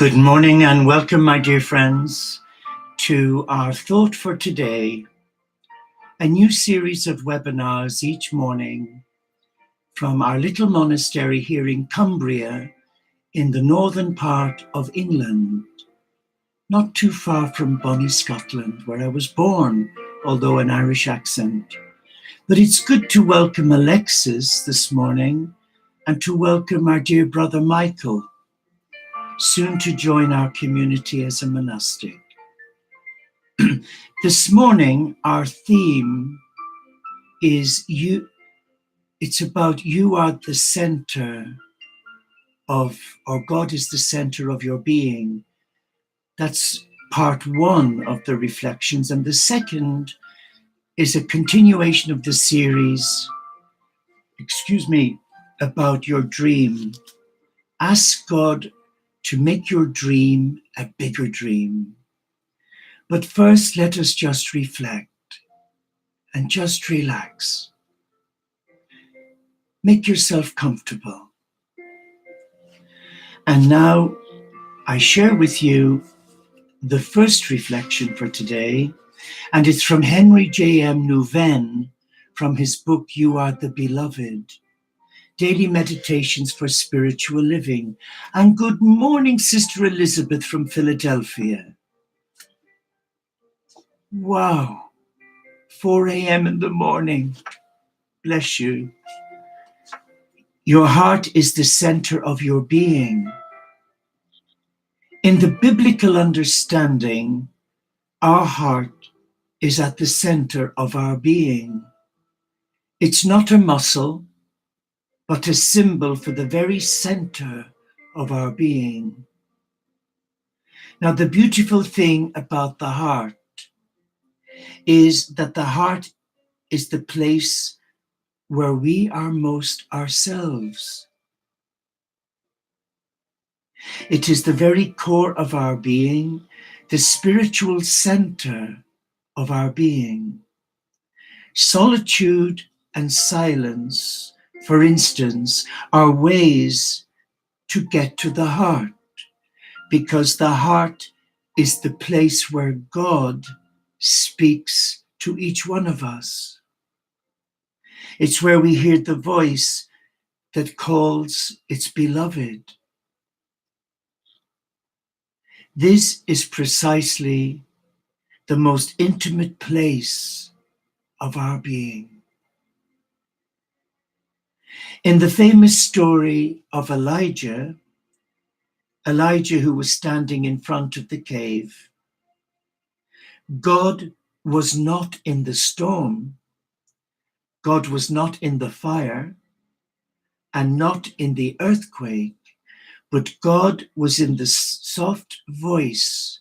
Good morning and welcome, my dear friends, to our thought for today, a new series of webinars each morning from our little monastery here in Cumbria in the northern part of England, not too far from Bonnie, Scotland, where I was born, although an Irish accent. But it's good to welcome Alexis this morning and to welcome our dear brother Michael, soon to join our community as a monastic. This morning, our theme is it's about you are the center of, or God is the center of your being. That's part one of the reflections. And the second is a continuation of the series, about your dream. Ask God to make your dream a bigger dream. But first, let us just reflect and just relax. Make yourself comfortable. And now I share with you the first reflection for today, and it's from Henry J.M. Nouwen from his book, You Are the Beloved, Daily Meditations for Spiritual Living. And good morning, Sister Elizabeth from Philadelphia. Wow, 4 a.m. in the morning. Bless you. Your heart is the center of your being. In the biblical understanding, our heart is at the center of our being. It's not a muscle, but a symbol for the very center of our being. Now, the beautiful thing about the heart is that the heart is the place where we are most ourselves. It is the very core of our being, the spiritual center of our being. Solitude and silence, for instance, are ways to get to the heart, because the heart is the place where God speaks to each one of us. It's where we hear the voice that calls its beloved. This is precisely the most intimate place of our being. In the famous story of Elijah who was standing in front of the cave, God was not in the storm, God was not in the fire, and not in the earthquake, but God was in the soft voice,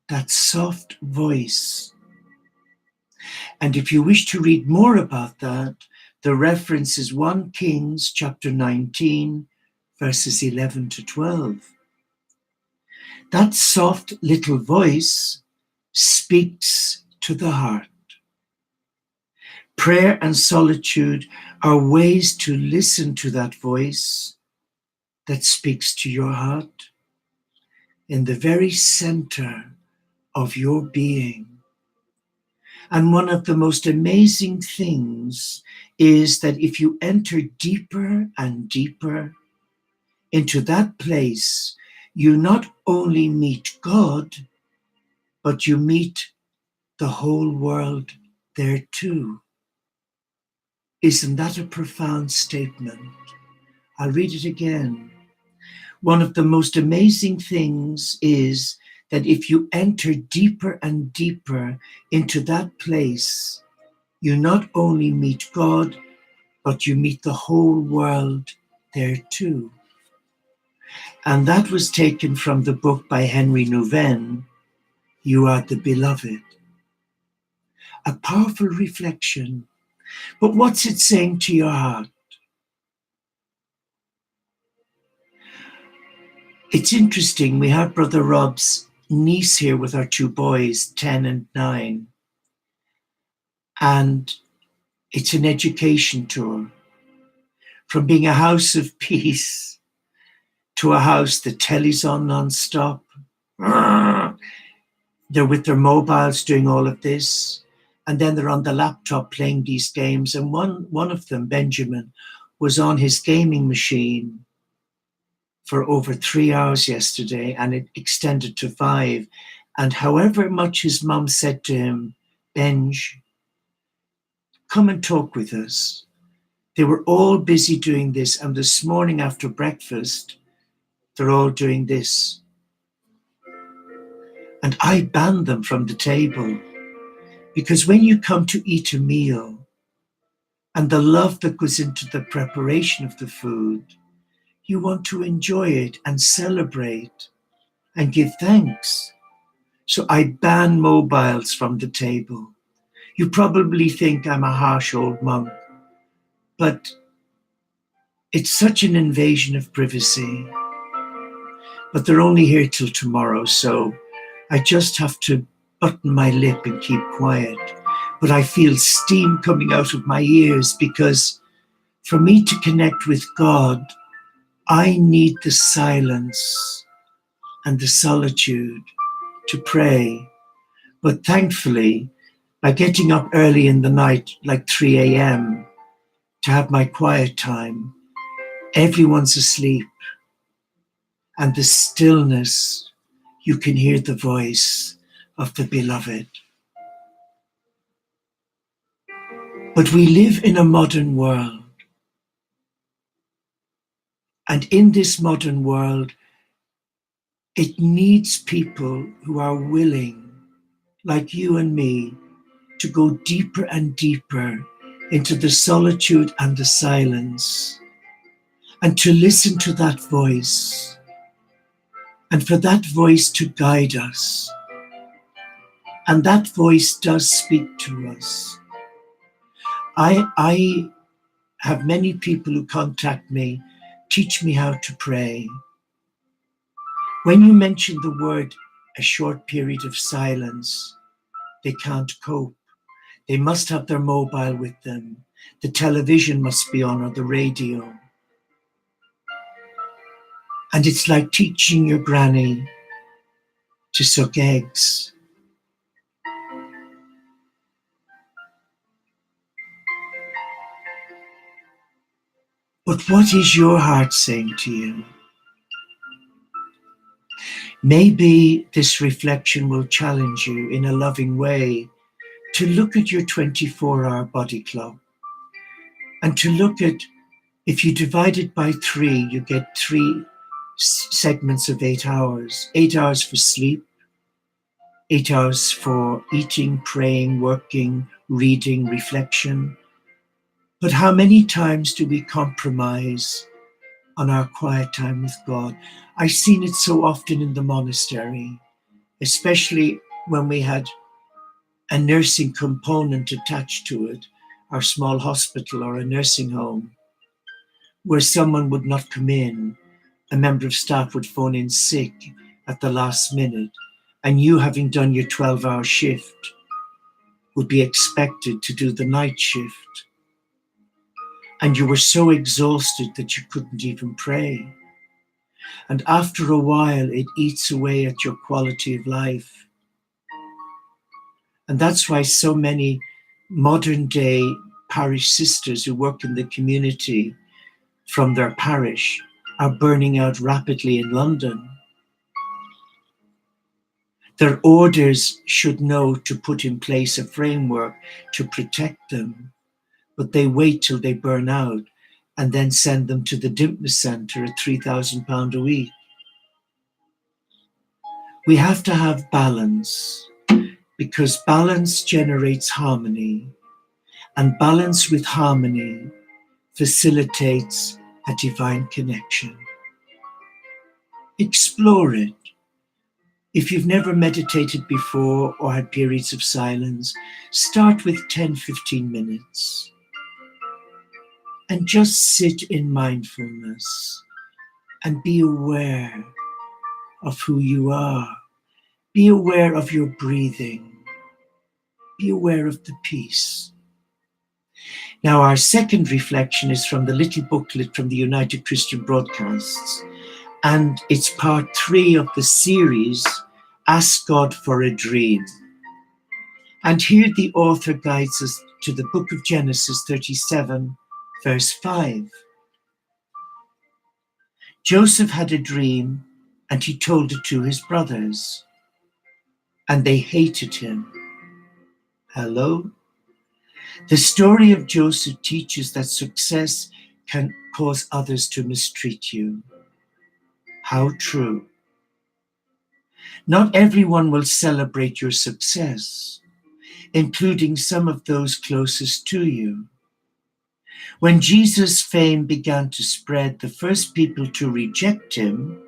that soft voice. And if you wish to read more about that, the reference is 1 Kings chapter 19, verses 11 to 12. That soft little voice speaks to the heart. Prayer and solitude are ways to listen to that voice that speaks to your heart in the very center of your being. And one of the most amazing things is that if you enter deeper and deeper into that place, you not only meet God, but you meet the whole world there too. Isn't that a profound statement? I'll read it again. One of the most amazing things is that if you enter deeper and deeper into that place, you not only meet God, but you meet the whole world there too. And that was taken from the book by Henry Nouwen, You Are the Beloved. A powerful reflection. But what's it saying to your heart? It's interesting, we have Brother Rob's niece here with our two boys, 10 and 9. And it's an education tour. From being a house of peace to a house that telly's on non-stop, They're with their mobiles doing all of this. And then they're on the laptop playing these games. And one of them, Benjamin, was on his gaming machine for over 3 hours yesterday, and it extended to 5. And however much his mum said to him, Benj, come and talk with us. They were all busy doing this. And this morning after breakfast, they're all doing this. And I banned them from the table. Because when you come to eat a meal, and the love that goes into the preparation of the food, you want to enjoy it and celebrate and give thanks. So I ban mobiles from the table. You probably think I'm a harsh old monk, but it's such an invasion of privacy. But they're only here till tomorrow, so I just have to button my lip and keep quiet. But I feel steam coming out of my ears, because for me to connect with God, I need the silence and the solitude to pray. But thankfully, by getting up early in the night, like 3 a.m., to have my quiet time, everyone's asleep. And the stillness, you can hear the voice of the beloved. But we live in a modern world. And in this modern world, it needs people who are willing, like you and me, to go deeper and deeper into the solitude and the silence, and to listen to that voice, and for that voice to guide us. And that voice does speak to us. I have many people who contact me, teach me how to pray. When you mention the word a short period of silence, they can't cope. They must have their mobile with them. The television must be on, or the radio. And it's like teaching your granny to suck eggs. But what is your heart saying to you? Maybe this reflection will challenge you in a loving way to look at your 24-hour body clock, and to look at, if you divide it by 3, you get 3 segments of 8 hours. 8 hours for sleep, 8 hours for eating, praying, working, reading, reflection. But how many times do we compromise on our quiet time with God? I've seen it so often in the monastery, especially when we had a nursing component attached to it, our small hospital or a nursing home, where someone would not come in, a member of staff would phone in sick at the last minute, and you, having done your 12-hour shift, would be expected to do the night shift. And you were so exhausted that you couldn't even pray. And after a while, it eats away at your quality of life. And that's why so many modern day parish sisters who work in the community from their parish are burning out rapidly in London. Their orders should know to put in place a framework to protect them, but they wait till they burn out and then send them to the stiwiąe centre at £3,000 a week. We have to have balance, because balance generates harmony, and balance with harmony facilitates a divine connection. Explore it. If you've never meditated before or had periods of silence, start with 10-15 minutes and just sit in mindfulness and be aware of who you are. Be aware of your breathing. Be aware of the peace. Now, our second reflection is from the little booklet from the United Christian Broadcasts, and it's part 3 of the series ask God for a dream. And here the author guides us to the book of Genesis 37, verse 5. Joseph had a dream and he told it to his brothers, and they hated him. Hello? The story of Joseph teaches that success can cause others to mistreat you. How true. Not everyone will celebrate your success, including some of those closest to you. When Jesus' fame began to spread, the first people to reject him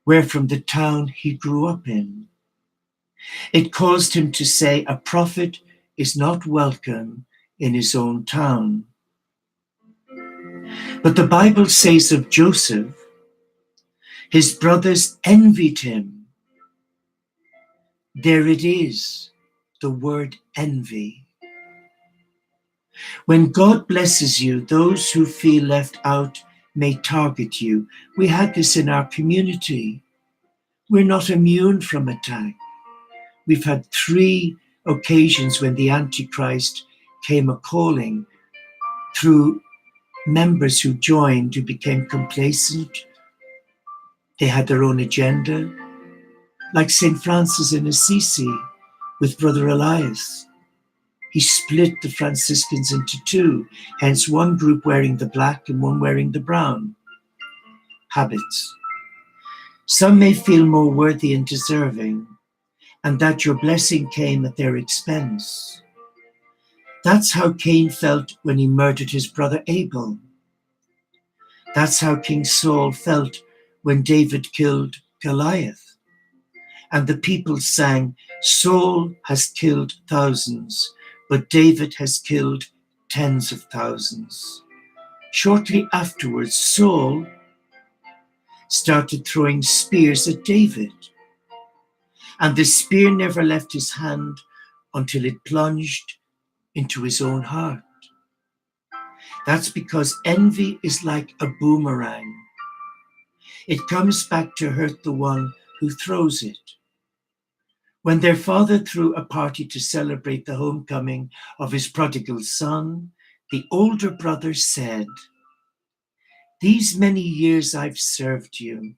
were from the town he grew up in. It caused him to say, a prophet is not welcome in his own town. But the Bible says of Joseph, his brothers envied him. There it is, the word envy. When God blesses you, those who feel left out may target you. We had this in our community. We're not immune from attack. We've had 3 occasions when the Antichrist came a-calling through members who joined, who became complacent. They had their own agenda, like St Francis in Assisi with Brother Elias. He split the Franciscans into 2, hence one group wearing the black and one wearing the brown habits. Some may feel more worthy and deserving, and that your blessing came at their expense. That's how Cain felt when he murdered his brother Abel. That's how King Saul felt when David killed Goliath. And the people sang, Saul has killed thousands, but David has killed tens of thousands. Shortly afterwards, Saul started throwing spears at David. And the spear never left his hand until it plunged into his own heart. That's because envy is like a boomerang. It comes back to hurt the one who throws it. When their father threw a party to celebrate the homecoming of his prodigal son, the older brother said, "These many years I've served you,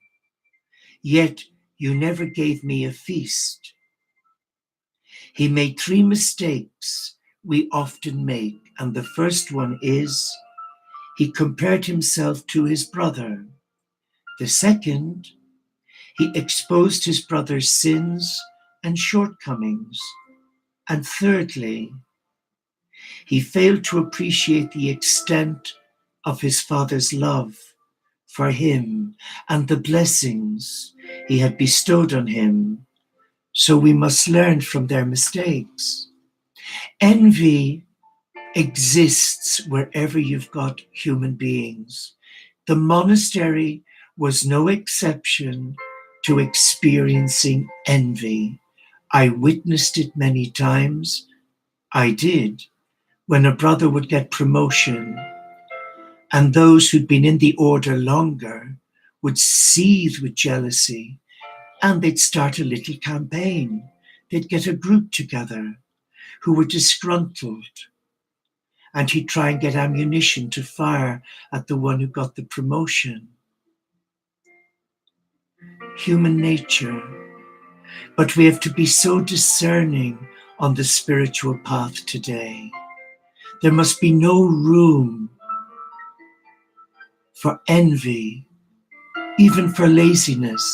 yet you never gave me a feast." He made 3 mistakes we often make, and the first one is he compared himself to his brother. The second, he exposed his brother's sins and shortcomings. And thirdly, he failed to appreciate the extent of his father's love for him and the blessings he had bestowed on him. So we must learn from their mistakes. Envy exists wherever you've got human beings. The monastery was no exception to experiencing envy. I witnessed it many times. I did. When a brother would get promotion and those who'd been in the order longer would seethe with jealousy, and they'd start a little campaign. They'd get a group together who were disgruntled, and he'd try and get ammunition to fire at the one who got the promotion. Human nature. But we have to be so discerning on the spiritual path today. There must be no room for envy, even for laziness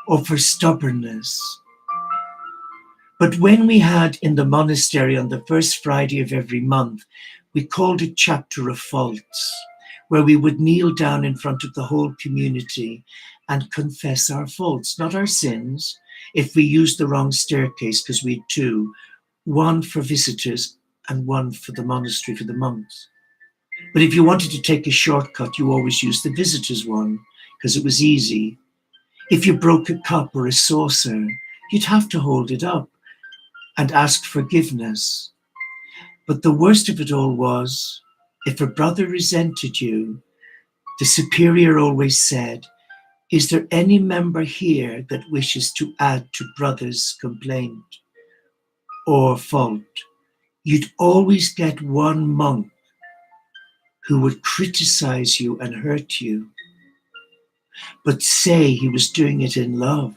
or for stubbornness. But when we had in the monastery on the first Friday of every month, we called it Chapter of Faults, where we would kneel down in front of the whole community and confess our faults, not our sins. If we used the wrong staircase, because we had 2, one for visitors and one for the monastery, for the monks. But if you wanted to take a shortcut, you always used the visitors one, because it was easy. If you broke a cup or a saucer, you'd have to hold it up and ask forgiveness. But the worst of it all was, if a brother resented you, the superior always said, Is there any member here that wishes to add to brother's complaint or fault? You'd always get one monk who would criticize you and hurt you, but say he was doing it in love.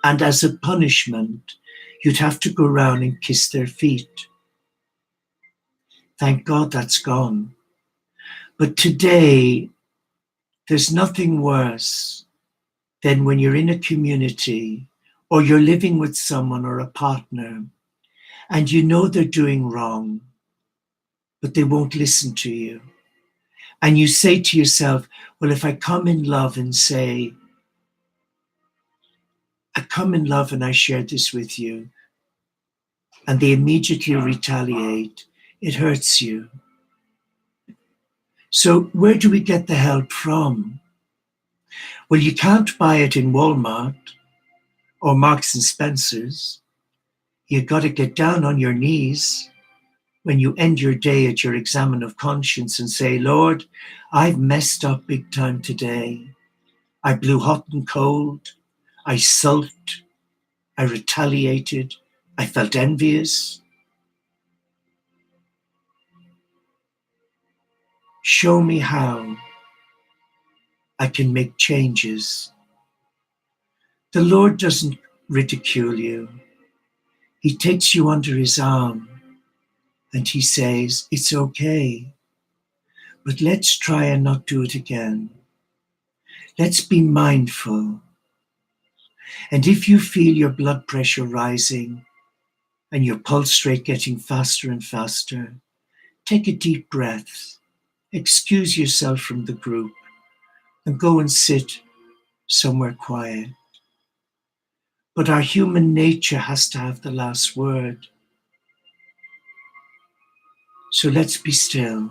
And as a punishment, you'd have to go around and kiss their feet. Thank God that's gone. But today, there's nothing worse than when you're in a community or you're living with someone or a partner and you know they're doing wrong, but they won't listen to you. And you say to yourself, well, if I come in love and say, I come in love and I share this with you, and they immediately retaliate, it hurts you. So where do we get the help from? Well, you can't buy it in Walmart or Marks and Spencer's. You've got to get down on your knees when you end your day at your examen of conscience and say, Lord, I've messed up big time today. I blew hot and cold. I sulked. I retaliated. I felt envious. Show me how I can make changes. The Lord doesn't ridicule you. He takes you under his arm and he says, it's okay, but let's try and not do it again. Let's be mindful. And if you feel your blood pressure rising and your pulse rate getting faster and faster, take a deep breath, excuse yourself from the group, and go and sit somewhere quiet. But our human nature has to have the last word. So let's be still.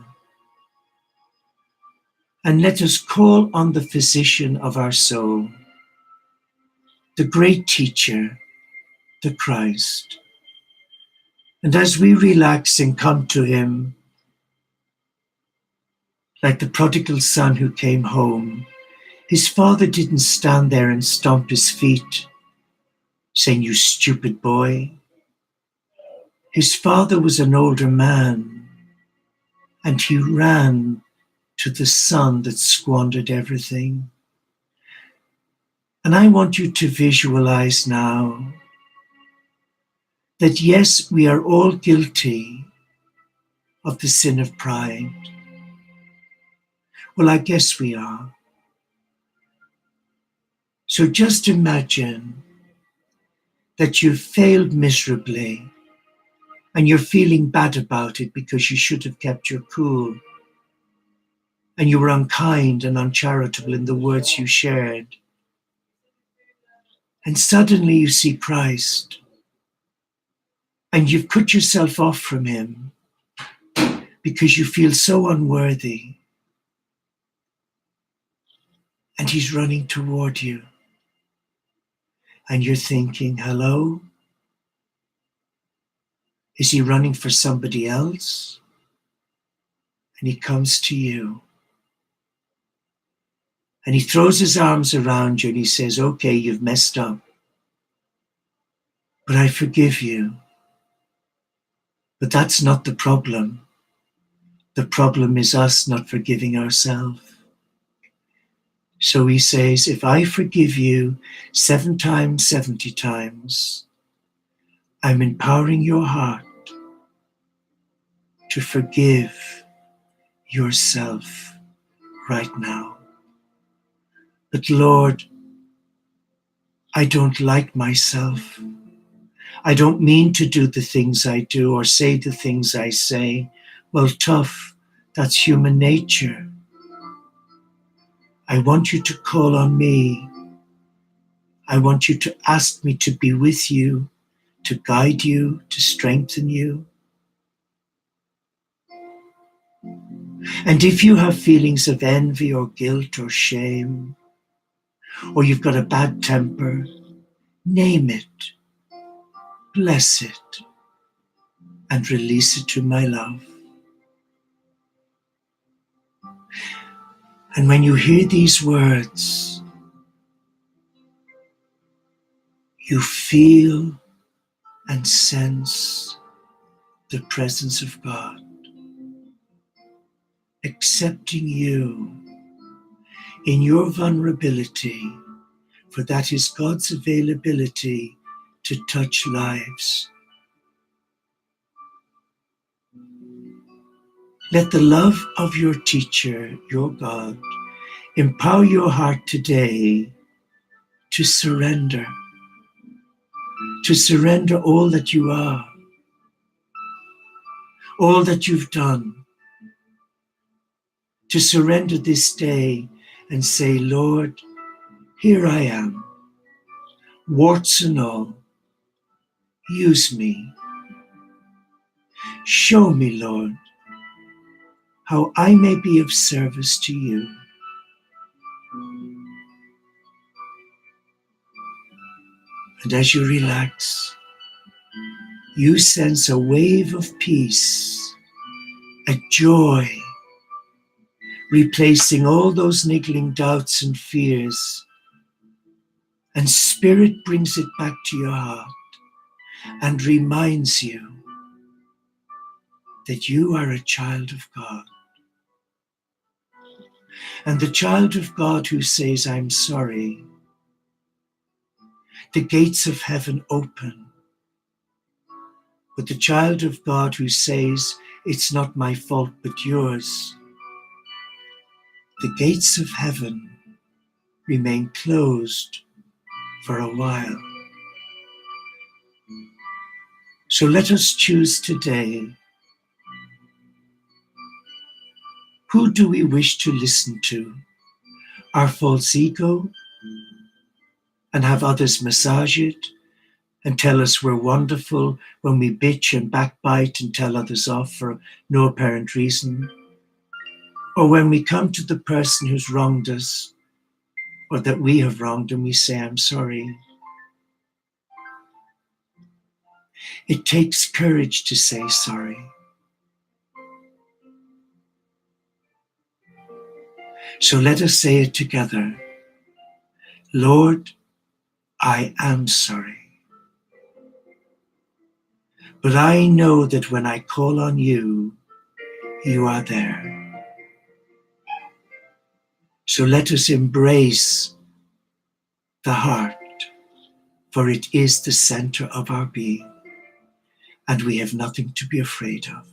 And let us call on the physician of our soul, the great teacher, the Christ. And as we relax and come to him, like the prodigal son who came home, his father didn't stand there and stomp his feet, saying, you stupid boy. His father was an older man, and he ran to the son that squandered everything. And I want you to visualize now that yes, we are all guilty of the sin of pride. Well, I guess we are. So just imagine that you've failed miserably and you're feeling bad about it because you should have kept your cool and you were unkind and uncharitable in the words you shared. And suddenly you see Christ and you've cut yourself off from him because you feel so unworthy. And he's running toward you. And you're thinking, hello? Is he running for somebody else? And he comes to you. And he throws his arms around you and he says, okay, you've messed up, but I forgive you. But that's not the problem. The problem is us not forgiving ourselves. So he says, if I forgive you 7 times, 70 times, I'm empowering your heart to forgive yourself right now. But Lord, I don't like myself. I don't mean to do the things I do or say the things I say. Well, tough, that's human nature. I want you to call on me. I want you to ask me to be with you, to guide you, to strengthen you. And if you have feelings of envy or guilt or shame, or you've got a bad temper, name it, bless it, and release it to my love. And when you hear these words, you feel and sense the presence of God, accepting you in your vulnerability, for that is God's availability to touch lives. Let the love of your teacher, your God, empower your heart today to surrender all that you are, all that you've done, to surrender this day and say, Lord, here I am, warts and all, use me. Show me, Lord, how I may be of service to you. And as you relax, you sense a wave of peace, a joy, replacing all those niggling doubts and fears. And Spirit brings it back to your heart and reminds you that you are a child of God. And the child of God who says, I'm sorry, the gates of heaven open. But the child of God who says, it's not my fault but yours, the gates of heaven remain closed for a while. So let us choose today, who do we wish to listen to? Our false ego, and have others massage it and tell us we're wonderful when we bitch and backbite and tell others off for no apparent reason? Or when we come to the person who's wronged us, or that we have wronged and we say, I'm sorry. It takes courage to say sorry. So let us say it together. Lord, I am sorry. But I know that when I call on you, you are there. So let us embrace the heart, for it is the center of our being, and we have nothing to be afraid of,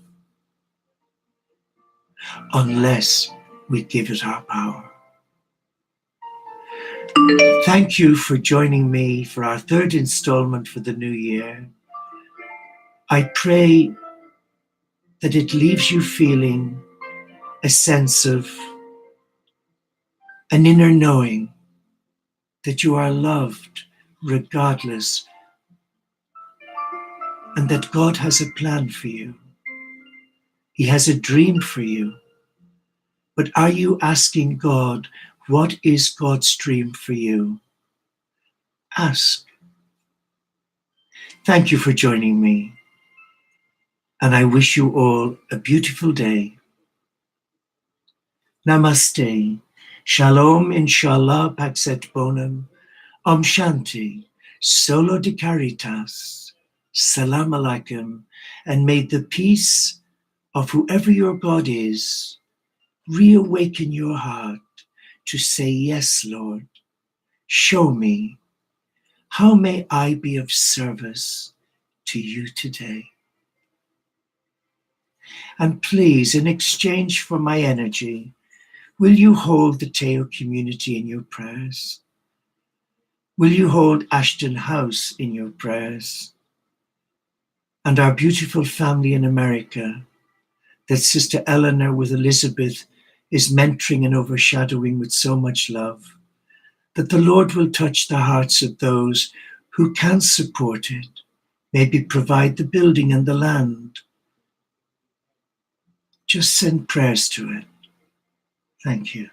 unless we give it our power. Thank you for joining me for our third installment for the new year. I pray that it leaves you feeling a sense of an inner knowing that you are loved regardless, and that God has a plan for you. He has a dream for you. But are you asking God, what is God's dream for you? Ask. Thank you for joining me, and I wish you all a beautiful day. Namaste. Shalom, inshallah, pax et bonum. Om Shanti. Solo de caritas. Salam alaikum. And may the peace of whoever your God is reawaken your heart to say, yes, Lord, show me. How may I be of service to you today? And please, in exchange for my energy, will you hold the Teo community in your prayers? Will you hold Ashton House in your prayers? And our beautiful family in America, that Sister Eleanor with Elizabeth is mentoring and overshadowing with so much love, that the Lord will touch the hearts of those who can support it, maybe provide the building and the land. Just send prayers to it. Thank you.